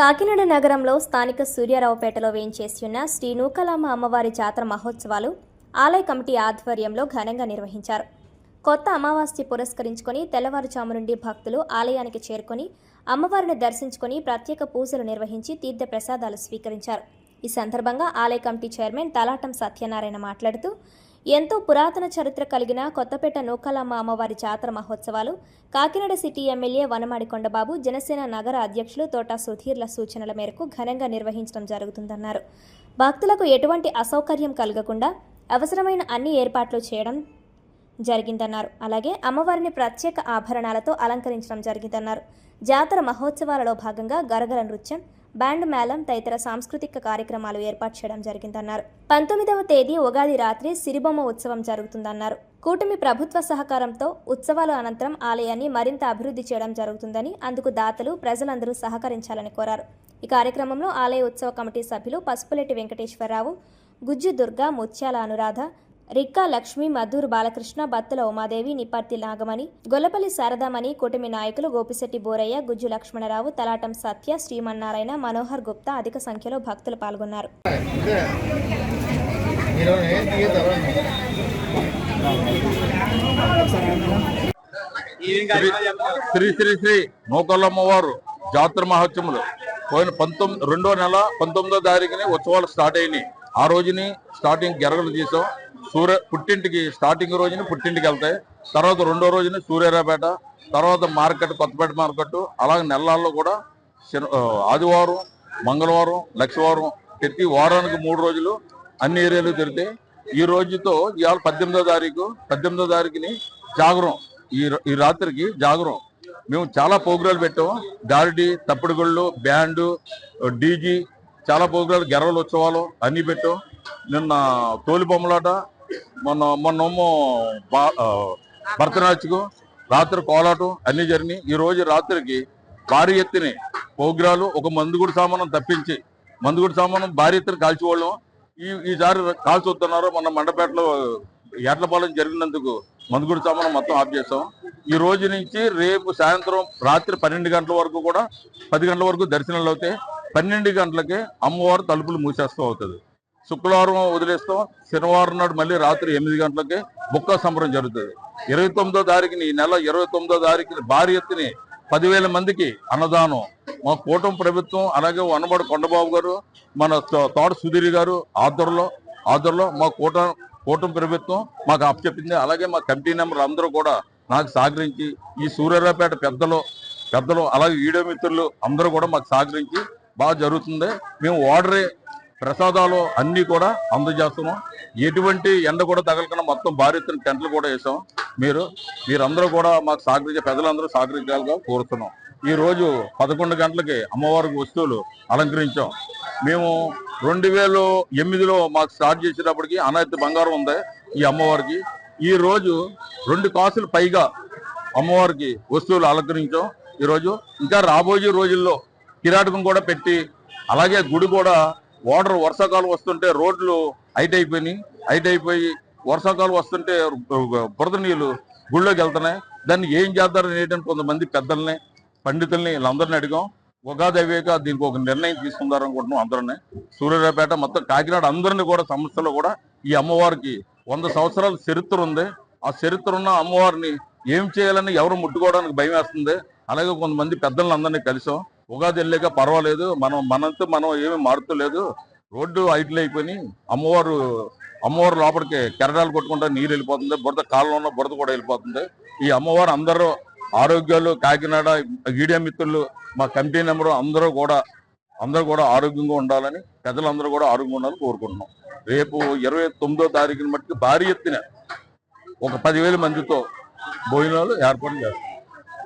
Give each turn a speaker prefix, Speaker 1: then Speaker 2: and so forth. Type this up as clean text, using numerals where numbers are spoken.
Speaker 1: కాకినాడ నగరంలో స్థానిక సూర్యారావుపేటలో వేయించేస్తున్న శ్రీ నూకాలమ్మ అమ్మవారి జాతర మహోత్సవాలు ఆలయ కమిటీ ఆధ్వర్యంలో ఘనంగా నిర్వహించారు. కొత్త అమావాస్య పురస్కరించుకొని తెల్లవారుజాము నుండి భక్తులు ఆలయానికి చేరుకొని అమ్మవారిని దర్శించుకొని ప్రత్యేక పూజలు నిర్వహించి తీర్థ ప్రసాదాలు స్వీకరించారు. ఈ సందర్భంగా ఆలయ కమిటీ చైర్మన్ తలాటం సత్యనారాయణ మాట్లాడుతూ, ఎంతో పురాతన చరిత్ర కలిగిన కొత్తపేట నూకాలమ్మ అమ్మవారి జాతర మహోత్సవాలు కాకినాడ సిటీ ఎమ్మెల్యే వనమాడి కొండబాబు, జనసేన నగర అధ్యక్షులు తోట సుధీర్ల సూచనల మేరకు ఘనంగా నిర్వహించడం జరుగుతుందన్నారు. భక్తులకు ఎటువంటి అసౌకర్యం కలగకుండా అవసరమైన అన్ని ఏర్పాట్లు చేయడం జరిగిందన్నారు. అలాగే అమ్మవారిని ప్రత్యేక ఆభరణాలతో అలంకరించడం జరిగిందన్నారు. జాతర మహోత్సవాలలో భాగంగా గరగల నృత్యం, బ్యాండ్ మేళం తదితర సాంస్కృతిక కార్యక్రమాలు ఏర్పాటు చేయడం జరిగిందన్నారు. 19వ తేదీ ఉగాది రాత్రి సిరిబొమ్మ ఉత్సవం జరుగుతుందన్నారు. కూటమి ప్రభుత్వ సహకారంతో ఉత్సవాల అనంతరం ఆలయాన్ని మరింత అభివృద్ధి చేయడం జరుగుతుందని, అందుకు దాతలు ప్రజలందరూ సహకరించాలని కోరారు. ఈ కార్యక్రమంలో ఆలయ ఉత్సవ కమిటీ సభ్యులు పసుపులెట్టి వెంకటేశ్వరరావు, గుజ్జు దుర్గా, ముత్యాల అనురాధ, రిక్కా లక్ష్మి, మద్దూరు బాలకృష్ణ, బత్తుల ఉమాదేవి, నిపర్తి నాగమణి, గొల్లపల్లి శారదామణి, కూటమి నాయకులు గోపిశెట్టి బోరయ్య, గుజ్జు లక్ష్మణరావు, తలాటం సత్య, శ్రీమన్నారాయణ, మనోహర్ గుప్తా అధిక సంఖ్యలో భక్తులు పాల్గొన్నారు.
Speaker 2: శ్రీ శ్రీ శ్రీ నూకాలమ్మవారు జాతర మహోత్సవములు పోయిన 2వ నెల 19వ తారీఖుని ఉత్సవాలు స్టార్ట్ అయినాయి. ఆ రోజుని స్టార్టింగ్ గెరగలు తీసాం. పుట్టింటికి స్టార్టింగ్ రోజుని పుట్టింటికి వెళ్తాయి. తర్వాత 2వ రోజుని సూర్యారావుపేట, తర్వాత మార్కెట్, కొత్తపేట మార్కెట్, అలాగే నెలల్లో కూడా ఆదివారం, మంగళవారం, లక్షవారం ప్రతి వారానికి 3 రోజులు అన్ని ఏరియాలు తిరిగితే ఈ రోజుతో ఇవాళ 18వ తారీఖుని జాగరం. ఈ రాత్రికి జాగరం మేము చాలా ప్రోగ్రాలు పెట్టాం. గారిడి, తప్పుడుగళ్ళు, బ్యాండు, డీజీ, చాలా ప్రోగ్రాలు, గెరవల ఉత్సవాలు అన్నీ పెట్టాం. నిన్న తోలి బొమ్మలాట, మొన్నేమో భరతనాట్యం, రాత్రి కోలాటం అన్నీ జరిగినాయి. ఈ రోజు రాత్రికి భారీ ఎత్తున ప్రోగ్రాలు, ఒక మందుగుడి సామానం తప్పించి మందుగుడి సామానం భారీ ఎత్తున కాల్చేవాళ్ళం. ఈసారి కాల్చి వస్తున్నారు. మన మండపేటలో ఏట్లపాలెం జరిగినందుకు మందుగుడి సామానం మొత్తం ఆఫ్ చేసాం. ఈ రోజు నుంచి రేపు సాయంత్రం రాత్రి 12 గంటల వరకు కూడా 10 గంటల వరకు దర్శనాలు అవుతాయి. 12 గంటలకే అమ్మవారు తలుపులు మూసేస్తూ అవుతుంది. శుక్రవారం వదిలేస్తాం. శనివారం నాడు మళ్ళీ రాత్రి 8 గంటలకే బుక్క సంబరం జరుగుతుంది. 29వ తారీఖుని, ఈ నెల 29వ తారీఖుని భారీ ఎత్తున 10,000 మందికి అన్నదానం మా కూటమి ప్రభుత్వం, అలాగే వనమాడి కొండబాబు గారు, మన తోట సుధీర్ గారు ఆధ్వర్యంలో మా కూటమి ప్రభుత్వం మాకు అప్పచెప్పింది. అలాగే మా కమిటీ మెంబర్లు అందరూ కూడా నాకు సహకరించి, ఈ సూర్యారావుపేట పెద్దలు అలాగే వీడియో మిత్రులు అందరూ కూడా మాకు సహకరించి బాగా జరుగుతుంది. మేము ఆర్డరే ప్రసాదాలు అన్నీ కూడా అందజేస్తున్నాం. ఎటువంటి ఎండ కూడా తగలకుండా మొత్తం భారీ ఎత్తున టెంట్లు కూడా వేసాం. మీరందరూ కూడా మాకు సహకరించే పెద్దలందరూ సహకరించాలిగా కోరుతున్నాం. ఈ రోజు 11 గంటలకి అమ్మవారికి వస్తువులు అలంకరించాం. మేము 2008లో మాకు స్టార్ట్ చేసేటప్పటికి అనాయత్తి బంగారం ఉంది ఈ అమ్మవారికి. ఈ రోజు 2 కాసులు పైగా అమ్మవారికి వస్తువులు అలంకరించాం. ఈరోజు ఇంకా రాబోయే రోజుల్లో కిరాటకం కూడా పెట్టి, అలాగే గుడి కూడా వర్షాకాలం వస్తుంటే రోడ్లు హైట్ అయిపోయి వర్షాకాలం వస్తుంటే బురద నీళ్లు గుళ్ళోకి వెళ్తున్నాయి. దాన్ని ఏం చేద్దారని ఏంటంటే కొంతమంది పెద్దల్ని, పండితుల్ని వీళ్ళందరినీ అడిగాం. ఉగాది అయ్యాక దీనికి ఒక నిర్ణయం తీసుకుందారనుకుంటున్నాం. అందరినీ సూర్యారావుపేట మొత్తం కాకినాడ అందరినీ కూడా సంస్థలో కూడా ఈ అమ్మవారికి 100 సంవత్సరాల చరిత్ర ఉంది. ఆ చరిత్ర ఉన్న అమ్మవారిని ఏం చేయాలని ఎవరు ముట్టుకోవడానికి భయం వేస్తుంది. అలాగే కొంతమంది పెద్దలను అందరినీ కలిసాం. ఉగాది వెళ్ళాక పర్వాలేదు, మనంతా మనం ఏమీ మారుతలేదు, రోడ్డు హైట్లు అయిపోయి అమ్మవారు లోపలికి కెరటాలు కొట్టుకుంటా నీరు వెళ్ళిపోతుంది, బురద కాలంలో ఉన్న బురద కూడా వెళ్ళిపోతుంది. ఈ అమ్మవారు అందరూ ఆరోగ్యాలు, కాకినాడ మీడియా మిత్రులు, మా కమిటీ నెంబరు అందరూ కూడా ఆరోగ్యంగా ఉండాలని, పెద్దలందరూ కూడా ఆరోగ్యంగా ఉండాలని కోరుకుంటున్నాం. రేపు 29వ తారీఖుని మట్టుకు భారీ ఎత్తున ఒక 10,000 మందితో భోజనాలు ఏర్పాటు చేస్తాం.